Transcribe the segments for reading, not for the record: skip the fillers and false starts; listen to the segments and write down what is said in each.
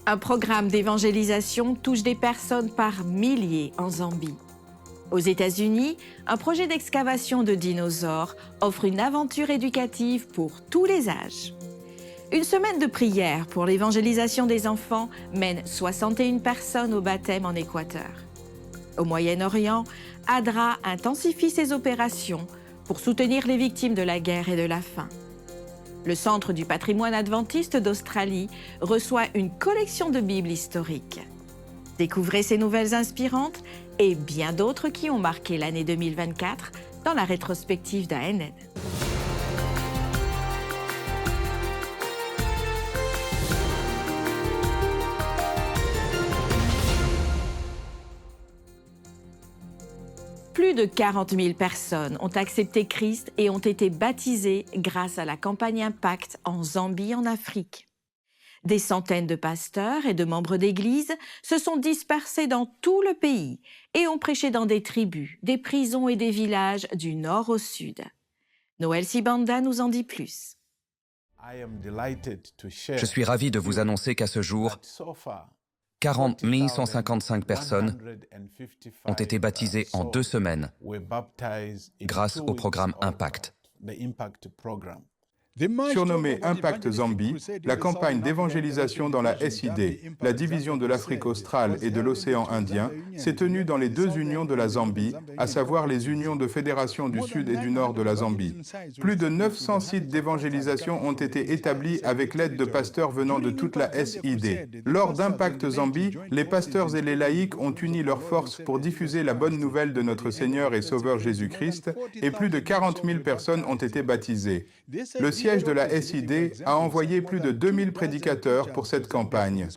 Un programme d'évangélisation touche des personnes par milliers en Zambie. Aux États-Unis, un projet d'excavation de dinosaures offre une aventure éducative pour tous les âges. Une semaine de prière pour l'évangélisation des enfants mène 61 personnes au baptême en Équateur. Au Moyen-Orient, ADRA intensifie ses opérations pour soutenir les victimes de la guerre et de la faim. Le Centre du patrimoine adventiste d'Australie reçoit une collection de Bibles historiques. Découvrez ces nouvelles inspirantes et bien d'autres qui ont marqué l'année 2024 dans la rétrospective d'ANN. Plus de 40 000 personnes ont accepté Christ et ont été baptisées grâce à la campagne Impact en Zambie, en Afrique. Des centaines de pasteurs et de membres d'église se sont dispersés dans tout le pays et ont prêché dans des tribus, des prisons et des villages du nord au sud. Noël Sibanda nous en dit plus. Je suis ravi de vous annoncer qu'à ce jour, 40 155 personnes ont été baptisées en 2 semaines grâce au programme Impact. Surnommée Impact Zambie, la campagne d'évangélisation dans la SID, la division de l'Afrique australe et de l'océan Indien, s'est tenue dans les 2 unions de la Zambie, à savoir les unions de fédération du sud et du nord de la Zambie. Plus de 900 sites d'évangélisation ont été établis avec l'aide de pasteurs venant de toute la SID. Lors d'Impact Zambie, les pasteurs et les laïcs ont uni leurs forces pour diffuser la bonne nouvelle de notre Seigneur et Sauveur Jésus-Christ, et plus de 40 000 personnes ont été baptisées. Le siège de la SID a envoyé plus de 2000 prédicateurs pour cette campagne.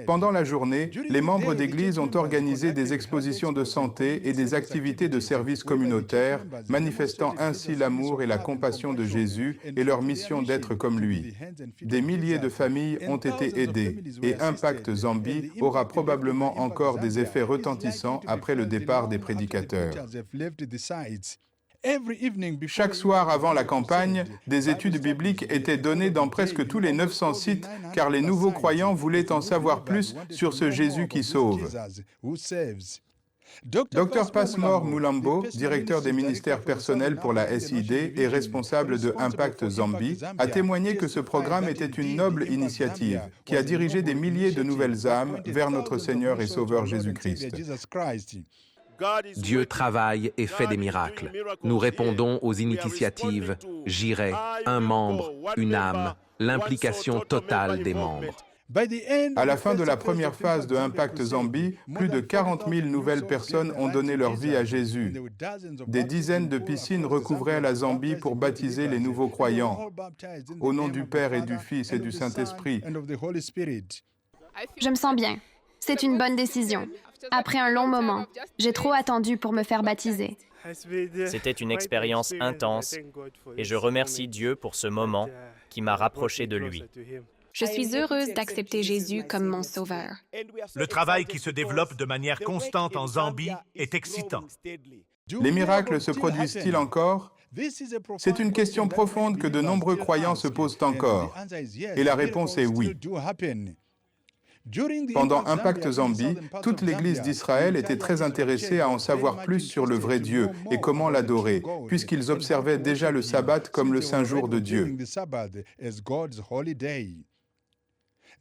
Pendant la journée, les membres d'Église ont organisé des expositions de santé et des activités de service communautaire, manifestant ainsi l'amour et la compassion de Jésus et leur mission d'être comme lui. Des milliers de familles ont été aidées et Impact Zambie aura probablement encore des effets retentissants après le départ des prédicateurs. Chaque soir avant la campagne, des études bibliques étaient données dans presque tous les 900 sites car les nouveaux croyants voulaient en savoir plus sur ce Jésus qui sauve. Dr Passmore Mulambo, directeur des ministères personnels pour la SID et responsable de Impact Zambie, a témoigné que ce programme était une noble initiative qui a dirigé des milliers de nouvelles âmes vers notre Seigneur et Sauveur Jésus-Christ. Dieu travaille et fait des miracles. Nous répondons aux initiatives « J'irai »,« un membre, une âme », l'implication totale des membres. À la fin de la première phase de Impact Zambie, plus de 40 000 nouvelles personnes ont donné leur vie à Jésus. Des dizaines de piscines recouvraient la Zambie pour baptiser les nouveaux croyants. Au nom du Père et du Fils et du Saint-Esprit. Je me sens bien. C'est une bonne décision. Après un long moment, j'ai trop attendu pour me faire baptiser. C'était une expérience intense et je remercie Dieu pour ce moment qui m'a rapproché de lui. Je suis heureuse d'accepter Jésus comme mon sauveur. Le travail qui se développe de manière constante en Zambie est excitant. Les miracles se produisent-ils encore? C'est une question profonde que de nombreux croyants se posent encore. Et la réponse est oui. Pendant Impact Zambie, toute l'Église d'Israël était très intéressée à en savoir plus sur le vrai Dieu et comment l'adorer, puisqu'ils observaient déjà le sabbat comme le saint jour de Dieu.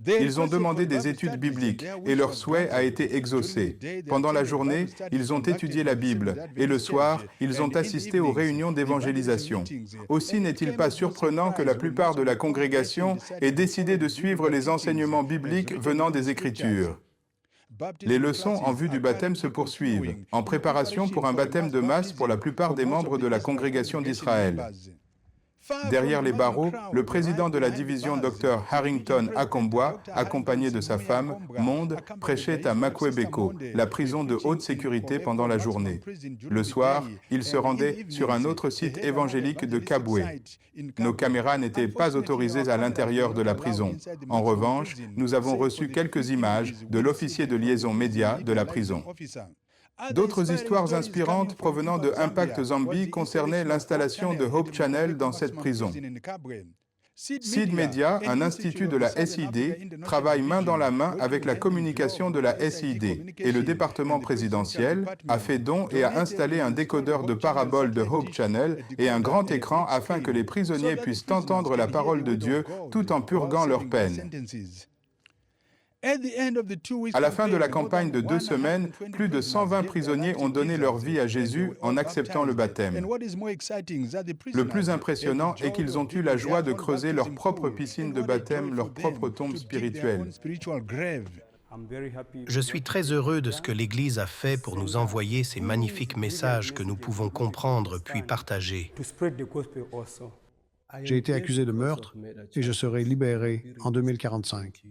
Ils ont demandé des études bibliques et leur souhait a été exaucé. Pendant la journée, ils ont étudié la Bible et le soir, ils ont assisté aux réunions d'évangélisation. Aussi n'est-il pas surprenant que la plupart de la congrégation ait décidé de suivre les enseignements bibliques venant des Écritures. Les leçons en vue du baptême se poursuivent, en préparation pour un baptême de masse pour la plupart des membres de la congrégation d'Israël. Derrière les barreaux, le président de la division Dr Harrington Akombwa, accompagné de sa femme, Monde, prêchait à Makwebeko, la prison de haute sécurité pendant la journée. Le soir, il se rendait sur un autre site évangélique de Kabwe. Nos caméras n'étaient pas autorisées à l'intérieur de la prison. En revanche, nous avons reçu quelques images de l'officier de liaison média de la prison. D'autres histoires inspirantes provenant de Impact Zambie concernaient l'installation de Hope Channel dans cette prison. Seed Media, un institut de la SID, travaille main dans la main avec la communication de la SID et le département présidentiel a fait don et a installé un décodeur de parabole de Hope Channel et un grand écran afin que les prisonniers puissent entendre la parole de Dieu tout en purguant leur peine. À la fin de la campagne de 2 semaines, plus de 120 prisonniers ont donné leur vie à Jésus en acceptant le baptême. Le plus impressionnant est qu'ils ont eu la joie de creuser leur propre piscine de baptême, leur propre tombe spirituelle. Je suis très heureux de ce que l'Église a fait pour nous envoyer ces magnifiques messages que nous pouvons comprendre puis partager. J'ai été accusé de meurtre et je serai libéré en 2045.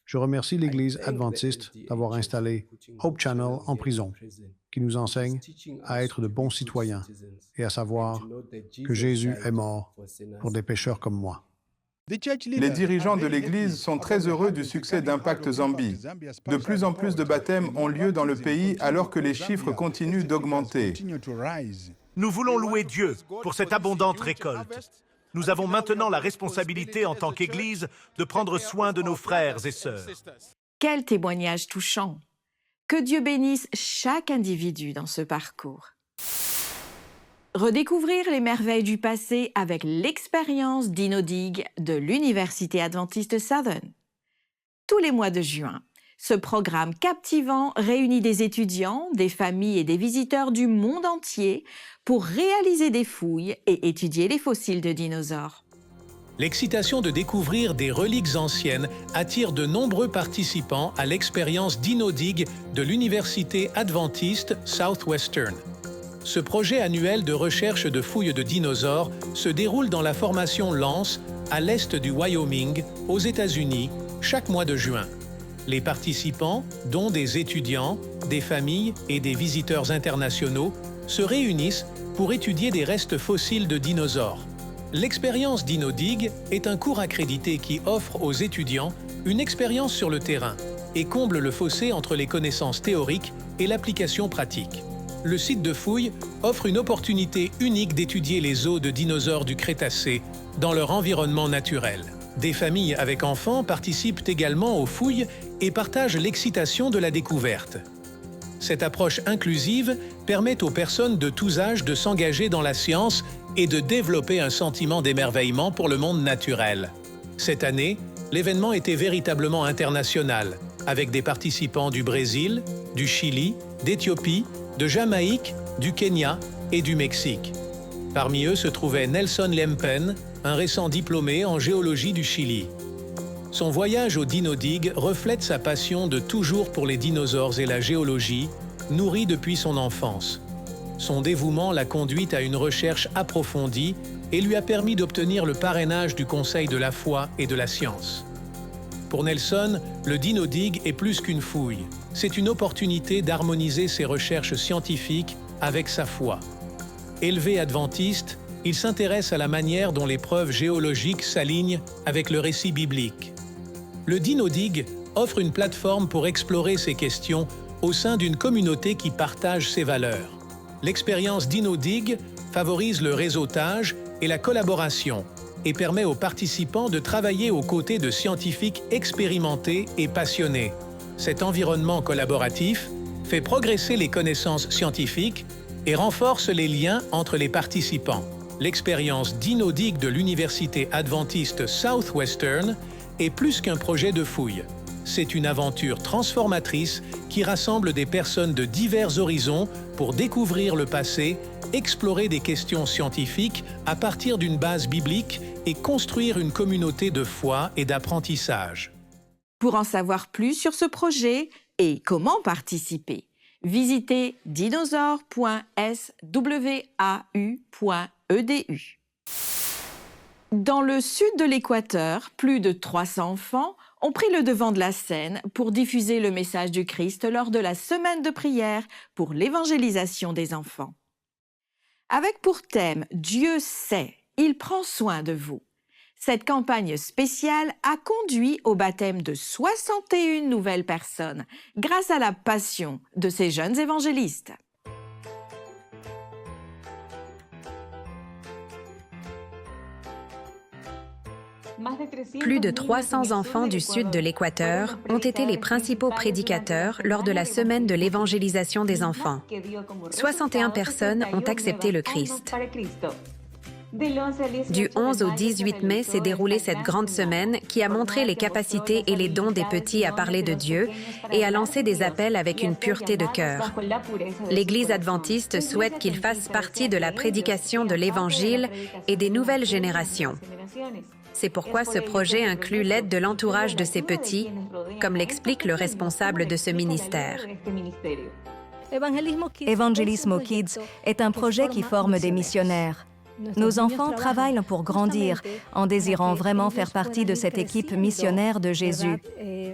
Je remercie l'Église adventiste d'avoir installé Hope Channel en prison, qui nous enseigne à être de bons citoyens et à savoir que Jésus est mort pour des pécheurs comme moi. Les dirigeants de l'Église sont très heureux du succès d'Impact Zambie. De plus en plus de baptêmes ont lieu dans le pays alors que les chiffres continuent d'augmenter. Nous voulons louer Dieu pour cette abondante récolte. Nous avons maintenant la responsabilité en tant qu'Église de prendre soin de nos frères et sœurs. Quel témoignage touchant! Que Dieu bénisse chaque individu dans ce parcours. Redécouvrir les merveilles du passé avec l'expérience Dino Dig de l'Université adventiste Southern. Tous les mois de juin, ce programme captivant réunit des étudiants, des familles et des visiteurs du monde entier pour réaliser des fouilles et étudier les fossiles de dinosaures. L'excitation de découvrir des reliques anciennes attire de nombreux participants à l'expérience Dino Dig de l'Université adventiste Southwestern. Ce projet annuel de recherche de fouilles de dinosaures se déroule dans la formation Lance, à l'est du Wyoming, aux États-Unis, chaque mois de juin. Les participants, dont des étudiants, des familles et des visiteurs internationaux, se réunissent pour étudier des restes fossiles de dinosaures. L'expérience Dino Dig est un cours accrédité qui offre aux étudiants une expérience sur le terrain et comble le fossé entre les connaissances théoriques et l'application pratique. Le site de fouilles offre une opportunité unique d'étudier les os de dinosaures du Crétacé dans leur environnement naturel. Des familles avec enfants participent également aux fouilles et partagent l'excitation de la découverte. Cette approche inclusive permet aux personnes de tous âges de s'engager dans la science et de développer un sentiment d'émerveillement pour le monde naturel. Cette année, l'événement était véritablement international, avec des participants du Brésil, du Chili, d'Éthiopie, de Jamaïque, du Kenya et du Mexique. Parmi eux se trouvait Nelson Lempen, un récent diplômé en géologie du Chili. Son voyage au Dino Dig reflète sa passion de toujours pour les dinosaures et la géologie, nourrie depuis son enfance. Son dévouement l'a conduite à une recherche approfondie et lui a permis d'obtenir le parrainage du Conseil de la foi et de la science. Pour Nelson, le Dino Dig est plus qu'une fouille. C'est une opportunité d'harmoniser ses recherches scientifiques avec sa foi. Élevé adventiste, il s'intéresse à la manière dont les preuves géologiques s'alignent avec le récit biblique. Le Dino Dig offre une plateforme pour explorer ces questions au sein d'une communauté qui partage ses valeurs. L'expérience Dino Dig favorise le réseautage et la collaboration et permet aux participants de travailler aux côtés de scientifiques expérimentés et passionnés. Cet environnement collaboratif fait progresser les connaissances scientifiques et renforce les liens entre les participants. L'expérience Dino Dig de l'Université adventiste Southwestern est plus qu'un projet de fouille. C'est une aventure transformatrice qui rassemble des personnes de divers horizons pour découvrir le passé, explorer des questions scientifiques à partir d'une base biblique et construire une communauté de foi et d'apprentissage. Pour en savoir plus sur ce projet et comment participer, visitez dinosaures.swu.edu. Dans le sud de l'Équateur, plus de 300 enfants ont pris le devant de la scène pour diffuser le message du Christ lors de la semaine de prière pour l'évangélisation des enfants. Avec pour thème « Dieu sait, il prend soin de vous », cette campagne spéciale a conduit au baptême de 61 nouvelles personnes grâce à la passion de ces jeunes évangélistes. Plus de 300 enfants du sud de l'Équateur ont été les principaux prédicateurs lors de la semaine de l'évangélisation des enfants. 61 personnes ont accepté le Christ. Du 11 au 18 mai s'est déroulée cette grande semaine qui a montré les capacités et les dons des petits à parler de Dieu et a lancé des appels avec une pureté de cœur. L'Église adventiste souhaite qu'ils fassent partie de la prédication de l'Évangile et des nouvelles générations. C'est pourquoi ce projet inclut l'aide de l'entourage de ces petits, comme l'explique le responsable de ce ministère. Evangelismo Kids est un projet qui forme des missionnaires. Nos enfants travaillent pour grandir en désirant vraiment faire partie de cette équipe missionnaire de Jésus.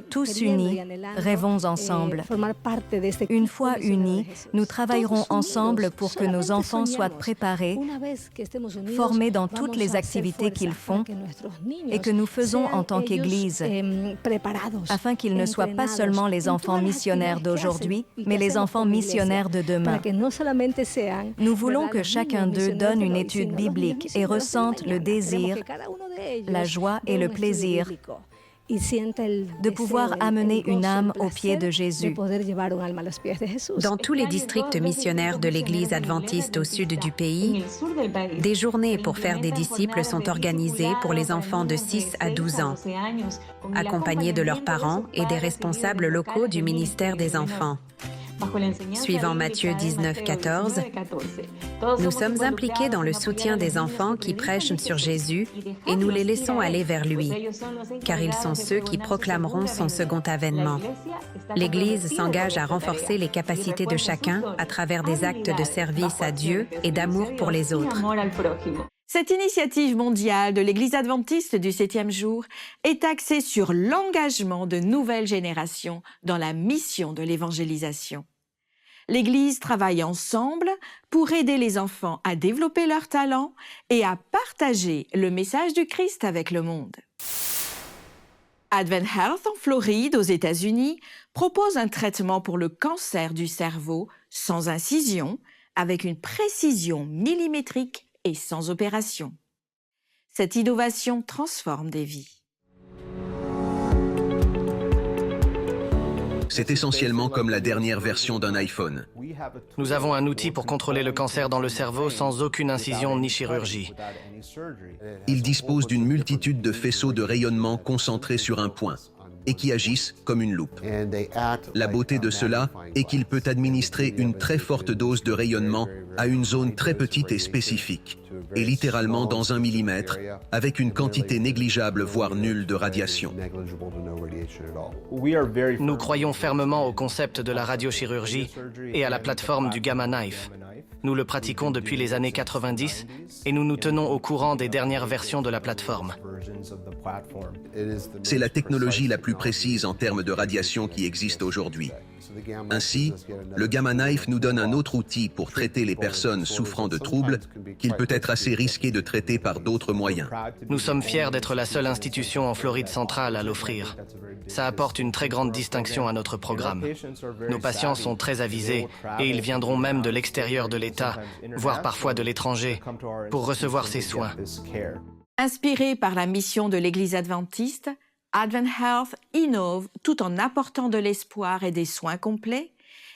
Tous unis, rêvons ensemble. Une fois unis, nous travaillerons ensemble pour que nos enfants soient préparés, formés dans toutes les activités qu'ils font et que nous faisons en tant qu'Église, afin qu'ils ne soient pas seulement les enfants missionnaires d'aujourd'hui, mais les enfants missionnaires de demain. Nous voulons que chacun d'eux donne une étude biblique et ressente le désir, la joie et le plaisir de pouvoir amener une âme aux pieds de Jésus. Dans tous les districts missionnaires de l'Église adventiste au sud du pays, des journées pour faire des disciples sont organisées pour les enfants de 6 à 12 ans, accompagnés de leurs parents et des responsables locaux du ministère des enfants. Suivant Matthieu 19, 14, nous sommes impliqués dans le soutien des enfants qui prêchent sur Jésus et nous les laissons aller vers lui, car ils sont ceux qui proclameront son second avènement. L'Église s'engage à renforcer les capacités de chacun à travers des actes de service à Dieu et d'amour pour les autres. Cette initiative mondiale de l'Église adventiste du 7e jour est axée sur l'engagement de nouvelles générations dans la mission de l'évangélisation. L'Église travaille ensemble pour aider les enfants à développer leurs talents et à partager le message du Christ avec le monde. Advent Health en Floride, aux États-Unis, propose un traitement pour le cancer du cerveau sans incision, avec une précision millimétrique et sans opération. Cette innovation transforme des vies. C'est essentiellement comme la dernière version d'un iPhone. Nous avons un outil pour contrôler le cancer dans le cerveau sans aucune incision ni chirurgie. Il dispose d'une multitude de faisceaux de rayonnement concentrés sur un point et qui agissent comme une loupe. La beauté de cela est qu'il peut administrer une très forte dose de rayonnement à une zone très petite et spécifique, et littéralement dans 1 millimètre, avec une quantité négligeable voire nulle de radiation. Nous croyons fermement au concept de la radiochirurgie et à la plateforme du Gamma Knife. Nous le pratiquons depuis les années 90 et nous nous tenons au courant des dernières versions de la plateforme. C'est la technologie la plus précise en termes de radiation qui existe aujourd'hui. Ainsi, le Gamma Knife nous donne un autre outil pour traiter les personnes souffrant de troubles qu'il peut être assez risqué de traiter par d'autres moyens. Nous sommes fiers d'être la seule institution en Floride centrale à l'offrir. Ça apporte une très grande distinction à notre programme. Nos patients sont très avisés et ils viendront même de l'extérieur de l'État, voire parfois de l'étranger, pour recevoir ces soins. Inspiré par la mission de l'Église adventiste, Advent Health innove tout en apportant de l'espoir et des soins complets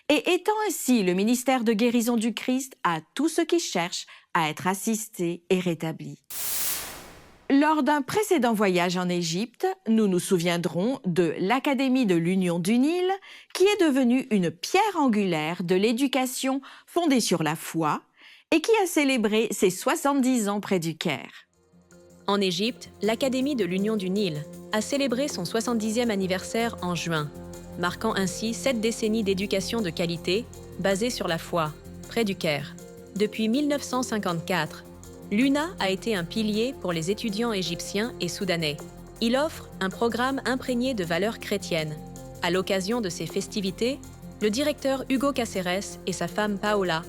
et étend ainsi le ministère de guérison du Christ à tous ceux qui cherchent à être assistés et rétablis. Lors d'un précédent voyage en Égypte, nous nous souviendrons de l'Académie de l'Union du Nil, qui est devenue une pierre angulaire de l'éducation fondée sur la foi et qui a célébré ses 70 ans près du Caire. En Égypte, l'Académie de l'Union du Nil a célébré son 70e anniversaire en juin, marquant ainsi 7 décennies d'éducation de qualité basée sur la foi, près du Caire. Depuis 1954, l'UNA a été un pilier pour les étudiants égyptiens et soudanais. Il offre un programme imprégné de valeurs chrétiennes. À l'occasion de ces festivités, le directeur Hugo Caceres et sa femme Paola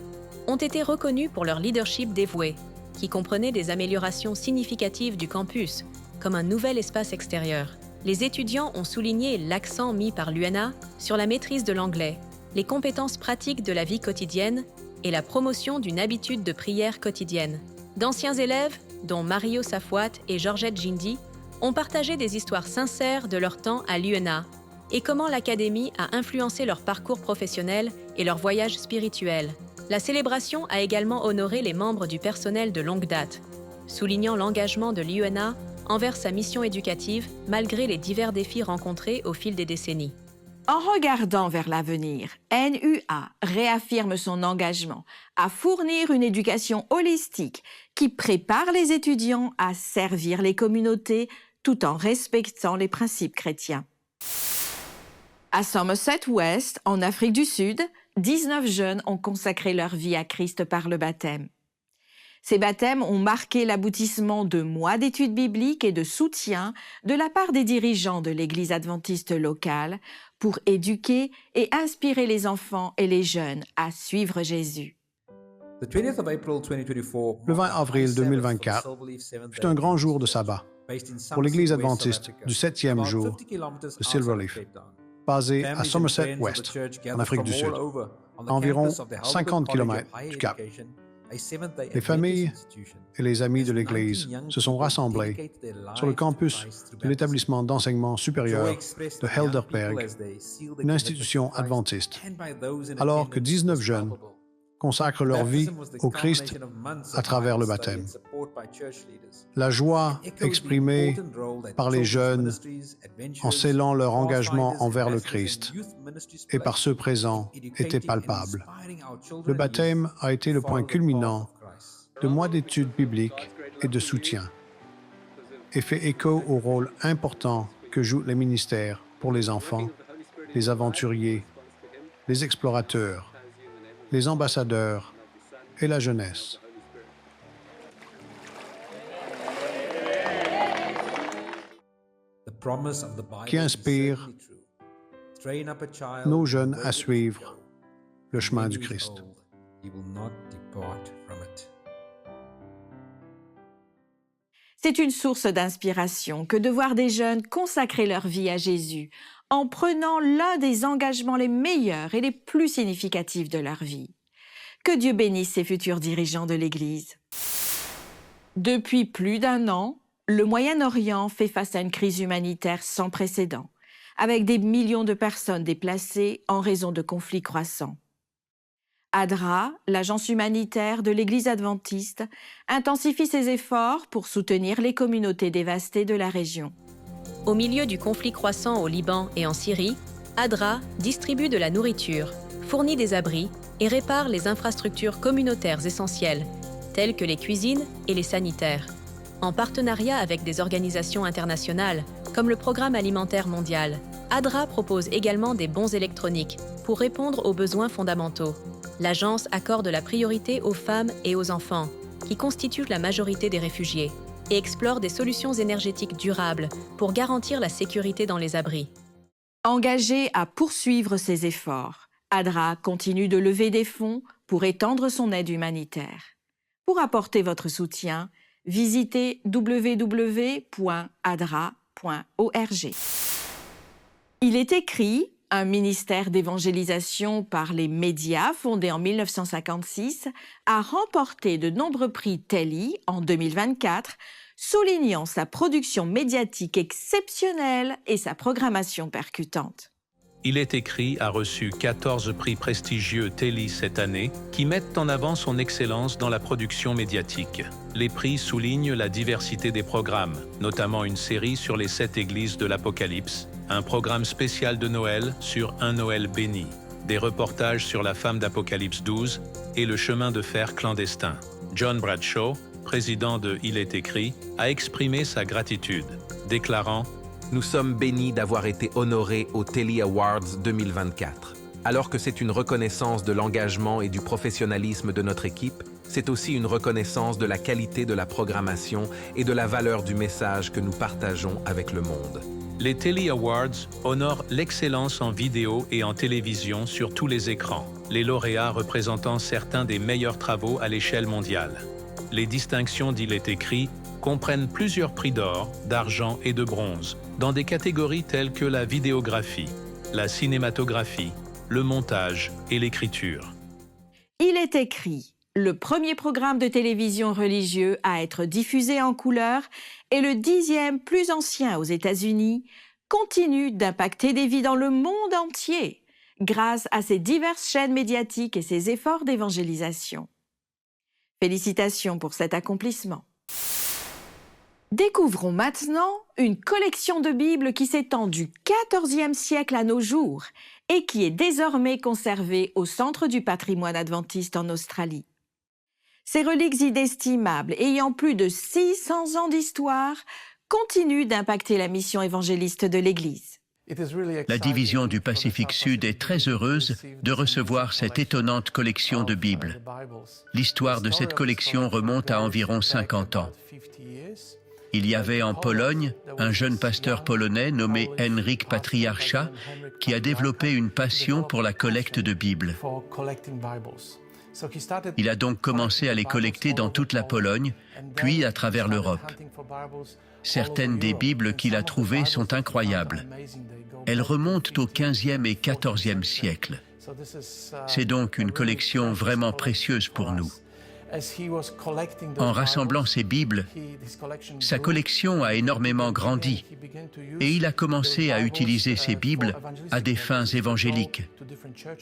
ont été reconnus pour leur leadership dévoué, qui comprenait des améliorations significatives du campus, comme un nouvel espace extérieur. Les étudiants ont souligné l'accent mis par l'UNA sur la maîtrise de l'anglais, les compétences pratiques de la vie quotidienne et la promotion d'une habitude de prière quotidienne. D'anciens élèves, dont Mario Safouat et Georgette Gindi, ont partagé des histoires sincères de leur temps à l'UNA et comment l'Académie a influencé leur parcours professionnel et leur voyage spirituel. La célébration a également honoré les membres du personnel de longue date, soulignant l'engagement de l'UNA envers sa mission éducative malgré les divers défis rencontrés au fil des décennies. En regardant vers l'avenir, NUA réaffirme son engagement à fournir une éducation holistique qui prépare les étudiants à servir les communautés tout en respectant les principes chrétiens. À Somerset West, en Afrique du Sud, 19 jeunes ont consacré leur vie à Christ par le baptême. Ces baptêmes ont marqué l'aboutissement de mois d'études bibliques et de soutien de la part des dirigeants de l'Église adventiste locale pour éduquer et inspirer les enfants et les jeunes à suivre Jésus. Le 20 avril 2024 fut un grand jour de sabbat pour l'Église adventiste du 7e jour de Silverleaf, basée à Somerset West, en Afrique du Sud, à environ 50 km du Cap. Les familles et les amis de l'Église se sont rassemblés sur le campus de l'établissement d'enseignement supérieur de Helderberg, une institution adventiste, alors que 19 jeunes consacrent leur vie au Christ à travers le baptême. La joie exprimée par les jeunes en scellant leur engagement envers le Christ et par ceux présents était palpable. Le baptême a été le point culminant de mois d'études bibliques et de soutien et fait écho au rôle important que jouent les ministères pour les enfants, les aventuriers, les explorateurs, les ambassadeurs et la jeunesse. Qui inspire nos jeunes à suivre le chemin du Christ. C'est une source d'inspiration que de voir des jeunes consacrer leur vie à Jésus en prenant l'un des engagements les meilleurs et les plus significatifs de leur vie. Que Dieu bénisse ces futurs dirigeants de l'Église. Depuis plus d'1 an, le Moyen-Orient fait face à une crise humanitaire sans précédent, avec des millions de personnes déplacées en raison de conflits croissants. ADRA, l'agence humanitaire de l'Église adventiste, intensifie ses efforts pour soutenir les communautés dévastées de la région. Au milieu du conflit croissant au Liban et en Syrie, ADRA distribue de la nourriture, fournit des abris et répare les infrastructures communautaires essentielles, telles que les cuisines et les sanitaires. En partenariat avec des organisations internationales, comme le Programme alimentaire mondial, ADRA propose également des bons électroniques pour répondre aux besoins fondamentaux. L'agence accorde la priorité aux femmes et aux enfants, qui constituent la majorité des réfugiés, et explore des solutions énergétiques durables pour garantir la sécurité dans les abris. Engagée à poursuivre ses efforts, ADRA continue de lever des fonds pour étendre son aide humanitaire. Pour apporter votre soutien, visitez www.adra.org. Il est écrit, un ministère d'évangélisation par les médias fondé en 1956 a remporté de nombreux prix Telly en 2024, soulignant sa production médiatique exceptionnelle et sa programmation percutante. Il est écrit a reçu 14 prix prestigieux Telly cette année qui mettent en avant son excellence dans la production médiatique. Les prix soulignent la diversité des programmes, notamment une série sur les 7 églises de l'Apocalypse, un programme spécial de Noël sur Un Noël béni, des reportages sur la femme d'Apocalypse 12 et le chemin de fer clandestin. John Bradshaw, président de Il est écrit, a exprimé sa gratitude, déclarant « Nous sommes bénis d'avoir été honorés aux Telly Awards 2024. Alors que c'est une reconnaissance de l'engagement et du professionnalisme de notre équipe, c'est aussi une reconnaissance de la qualité de la programmation et de la valeur du message que nous partageons avec le monde. » Les Telly Awards honorent l'excellence en vidéo et en télévision sur tous les écrans, les lauréats représentant certains des meilleurs travaux à l'échelle mondiale. Les distinctions d'Il est écrit comprennent plusieurs prix d'or, d'argent et de bronze, dans des catégories telles que la vidéographie, la cinématographie, le montage et l'écriture. Il est écrit, le premier programme de télévision religieux à être diffusé en couleur et le 10e plus ancien aux États-Unis, continue d'impacter des vies dans le monde entier grâce à ses diverses chaînes médiatiques et ses efforts d'évangélisation. Félicitations pour cet accomplissement. Découvrons maintenant une collection de Bibles qui s'étend du XIVe siècle à nos jours et qui est désormais conservée au Centre du patrimoine adventiste en Australie. Ces reliques inestimables, ayant plus de 600 ans d'histoire, continuent d'impacter la mission évangéliste de l'Église. La division du Pacifique Sud est très heureuse de recevoir cette étonnante collection de Bibles. L'histoire de cette collection remonte à environ 50 ans. Il y avait en Pologne un jeune pasteur polonais nommé Henryk Patriarcha qui a développé une passion pour la collecte de Bibles. Il a donc commencé à les collecter dans toute la Pologne, puis à travers l'Europe. Certaines des Bibles qu'il a trouvées sont incroyables. Elles remontent au XVe et XIVe siècle. C'est donc une collection vraiment précieuse pour nous. En rassemblant ces Bibles, sa collection a énormément grandi et il a commencé à utiliser ces Bibles à des fins évangéliques.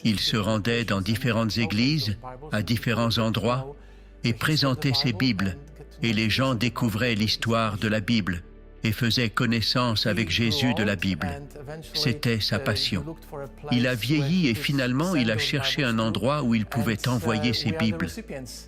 Il se rendait dans différentes églises, à différents endroits, et présentait ces Bibles, et les gens découvraient l'histoire de la Bible et faisaient connaissance avec Jésus de la Bible. C'était sa passion. Il a vieilli et finalement il a cherché un endroit où il pouvait envoyer ses Bibles.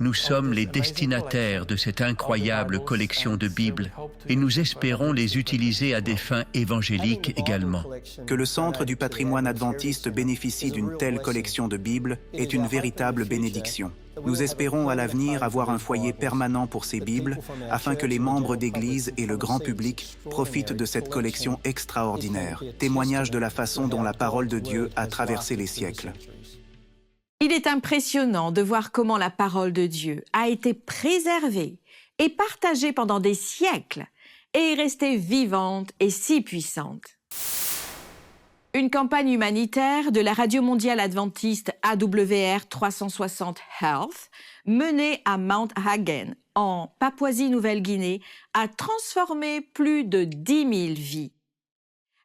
Nous sommes les destinataires de cette incroyable collection de Bibles et nous espérons les utiliser à des fins évangéliques également. Que le Centre du patrimoine adventiste bénéficie d'une telle collection de Bibles est une véritable bénédiction. Nous espérons à l'avenir avoir un foyer permanent pour ces Bibles afin que les membres d'Église et le grand public profitent de cette collection extraordinaire, témoignage de la façon dont la parole de Dieu a traversé les siècles. Il est impressionnant de voir comment la parole de Dieu a été préservée et partagée pendant des siècles et est restée vivante et si puissante. Une campagne humanitaire de la Radio mondiale adventiste AWR 360 Health, menée à Mount Hagen, en Papouasie-Nouvelle-Guinée, a transformé plus de 10 000 vies.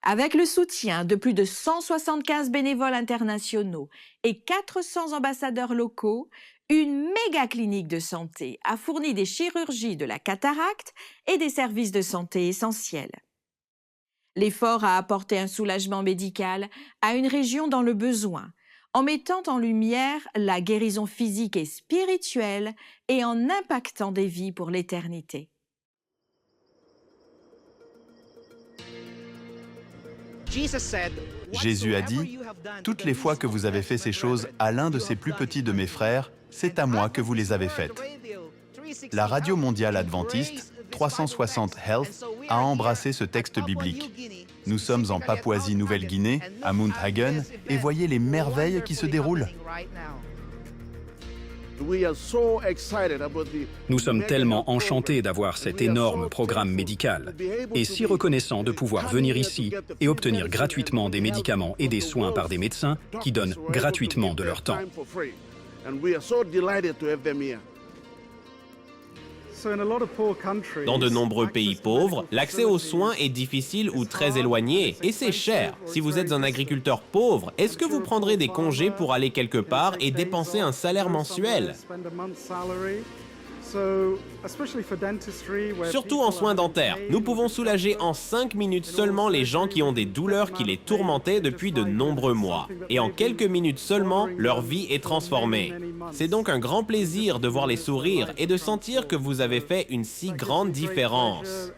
Avec le soutien de plus de 175 bénévoles internationaux et 400 ambassadeurs locaux, une méga clinique de santé a fourni des chirurgies de la cataracte et des services de santé essentiels. L'effort a apporté un soulagement médical à une région dans le besoin, en mettant en lumière la guérison physique et spirituelle et en impactant des vies pour l'éternité. Jésus a dit, « Toutes les fois que vous avez fait ces choses à l'un de ces plus petits de mes frères, c'est à moi que vous les avez faites. » La Radio mondiale adventiste 360 Health a embrassé ce texte biblique. Nous sommes en Papouasie-Nouvelle-Guinée, à Mount Hagen, et voyez les merveilles qui se déroulent. Nous sommes tellement enchantés d'avoir cet énorme programme médical et si reconnaissants de pouvoir venir ici et obtenir gratuitement des médicaments et des soins par des médecins qui donnent gratuitement de leur temps. Dans de nombreux pays pauvres, l'accès aux soins est difficile ou très éloigné, et c'est cher. Si vous êtes un agriculteur pauvre, est-ce que vous prendrez des congés pour aller quelque part et dépenser un salaire mensuel? Surtout en soins dentaires, nous pouvons soulager en 5 minutes seulement les gens qui ont des douleurs qui les tourmentaient depuis de nombreux mois. Et en quelques minutes seulement, leur vie est transformée. C'est donc un grand plaisir de voir les sourires et de sentir que vous avez fait une si grande différence.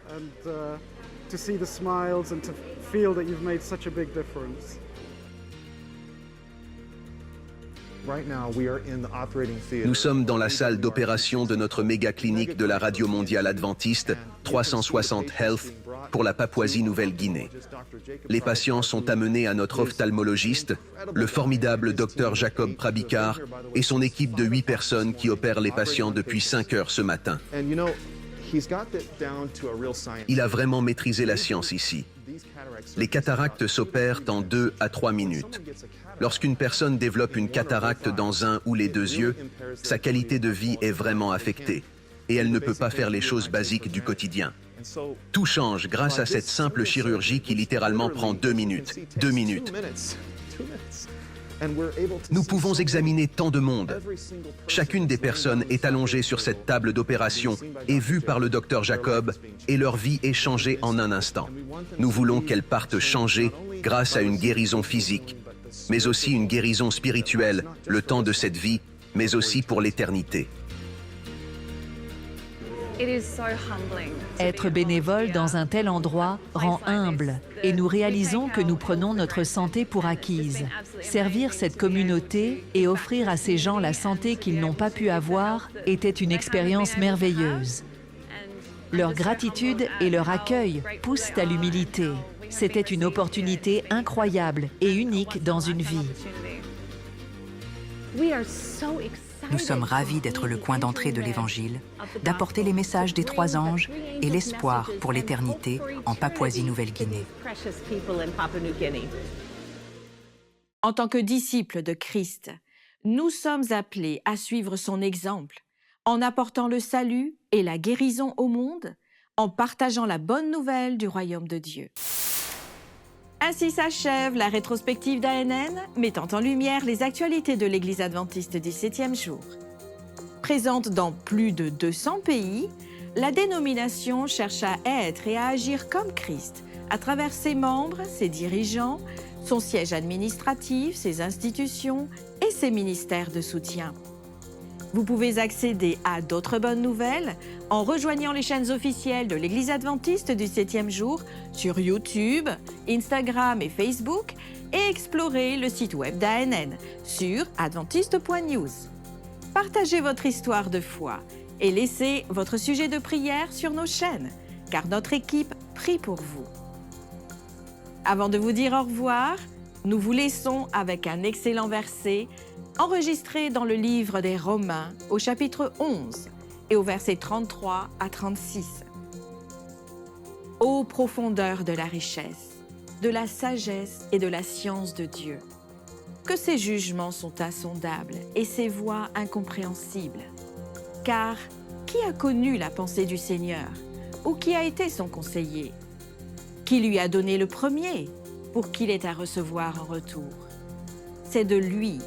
Nous sommes dans la salle d'opération de notre méga clinique de la Radio mondiale adventiste 360 Health pour la Papouasie-Nouvelle-Guinée. Les patients sont amenés à notre ophtalmologiste, le formidable Dr Jacob Prabikar et son équipe de 8 personnes qui opèrent les patients depuis 5 heures ce matin. Il a vraiment maîtrisé la science ici. Les cataractes s'opèrent en 2 à 3 minutes. Lorsqu'une personne développe une cataracte dans un ou les deux yeux, sa qualité de vie est vraiment affectée et elle ne peut pas faire les choses basiques du quotidien. Tout change grâce à cette simple chirurgie qui littéralement prend 2 minutes. 2 minutes. Nous pouvons examiner tant de monde. Chacune des personnes est allongée sur cette table d'opération et vue par le docteur Jacob, et leur vie est changée en un instant. Nous voulons qu'elles partent changées grâce à une guérison physique, mais aussi une guérison spirituelle, le temps de cette vie, mais aussi pour l'éternité. Être bénévole dans un tel endroit rend humble et nous réalisons que nous prenons notre santé pour acquise. Servir cette communauté et offrir à ces gens la santé qu'ils n'ont pas pu avoir était une expérience merveilleuse. Leur gratitude et leur accueil poussent à l'humilité. C'était une opportunité incroyable et unique dans une vie. Nous sommes ravis d'être le coin d'entrée de l'Évangile, d'apporter les messages des 3 anges et l'espoir pour l'éternité en Papouasie-Nouvelle-Guinée. En tant que disciples de Christ, nous sommes appelés à suivre son exemple, en apportant le salut et la guérison au monde, en partageant la bonne nouvelle du royaume de Dieu. Ainsi s'achève la rétrospective d'ANN, mettant en lumière les actualités de l'Église adventiste du 7e jour. Présente dans plus de 200 pays, la dénomination cherche à être et à agir comme Christ, à travers ses membres, ses dirigeants, son siège administratif, ses institutions et ses ministères de soutien. Vous pouvez accéder à d'autres bonnes nouvelles en rejoignant les chaînes officielles de l'Église adventiste du 7e jour sur YouTube, Instagram et Facebook et explorer le site web d'ANN sur adventiste.news. Partagez votre histoire de foi et laissez votre sujet de prière sur nos chaînes, car notre équipe prie pour vous. Avant de vous dire au revoir, nous vous laissons avec un excellent verset enregistré dans le livre des Romains au chapitre 11 et au verset 33 à 36. Ô profondeur de la richesse, de la sagesse et de la science de Dieu, que ses jugements sont insondables et ses voies incompréhensibles. Car qui a connu la pensée du Seigneur ou qui a été son conseiller? Qui lui a donné le premier pour qu'il ait à recevoir en retour? C'est de lui,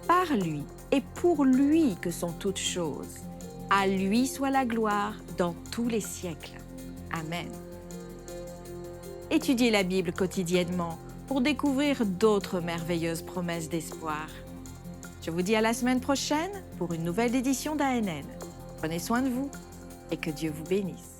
par lui et pour lui que sont toutes choses. À lui soit la gloire dans tous les siècles. Amen. Étudiez la Bible quotidiennement pour découvrir d'autres merveilleuses promesses d'espoir. Je vous dis à la semaine prochaine pour une nouvelle édition d'ANN. Prenez soin de vous et que Dieu vous bénisse.